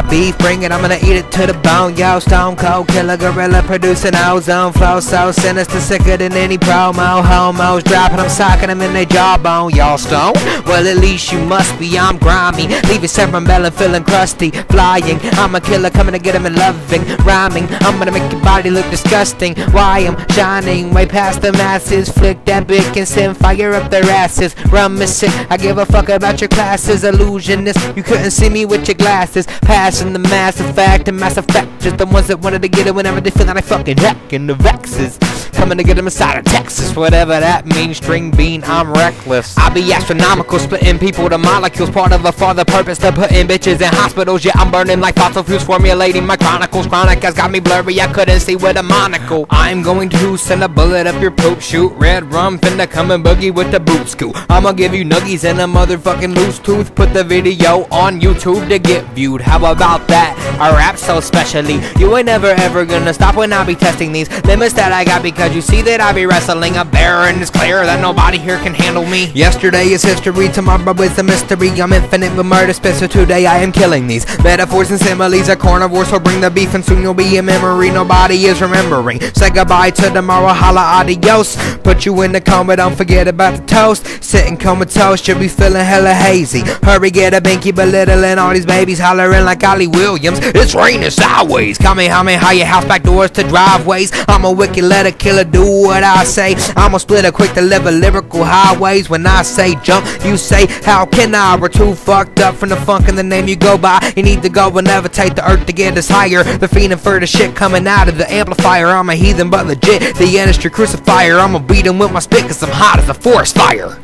beef, bring it, I'm gonna eat it to the bone. Yo, stone cold killer gorilla producing ozone flow so sinister, sicker than any promo. Homos dropping, I'm socking them in their jawbone. Y'all stone? Well, at least you must be. I'm grimy, leave your cerebellum feeling crusty. Flying, I'm a killer coming to get him and loving. Rhyming, I'm gonna make your body look disgusting. Why I'm shining way past the masses. Flick that bick and send fire up their asses. Rum is sick, I give a fuck about your classes. Illusionist, you couldn't see me with your glasses. Passing the massive fact and massive fact. Just the ones that wanted to get it whenever they feel that I fucking hacking the vexes. Coming to get them inside of Texas, whatever that means. String bean, I'm reckless. I be astronomical, splitting people to molecules. Part of a farther purpose to putting bitches in hospitals. Yeah, I'm burning like fossil fuels, formulating my chronicles. Chronic has got me blurry, I couldn't see with a monocle. I'm going to send a bullet up your poop chute. Red rum finna come and boogie with the boot scoot. I'ma give you nuggies and a motherfucking loose tooth. Put the video on YouTube to get viewed. How about that? I rap so specially. You ain't never ever gonna stop when I be testing these limits that I got, because you see that I be wrestling a bear, and it's clear that nobody here can handle me. Yesterday is history, tomorrow is a mystery. I'm infinite with murder spit, so today I am killing these metaphors and similes are carnivores, so bring the beef and soon you'll be in memory. Nobody is remembering. Say goodbye to tomorrow, holla adios. Put you in the coma, don't forget about the toast. Sitting comatose, should be feeling hella hazy. Hurry, get a binky, belittling all these babies, hollering like Ollie Williams. It's raining sideways. Kamehameha your house back doors to driveways. I'm a wicked letter killer, do what I say. I'm a splitter quick to deliver lyrical highways. When I say jump, you say how can I? We're too fucked up from the funk and the name you go by. You need to go and levitate the earth to get us higher. They're fiending for the shit coming out of the amplifier. I'm a heathen but legit, the industry crucifier. I'ma beat him with my spit cause I'm hot as a forest fire.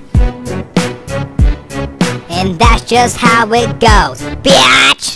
And that's just how it goes, bitch!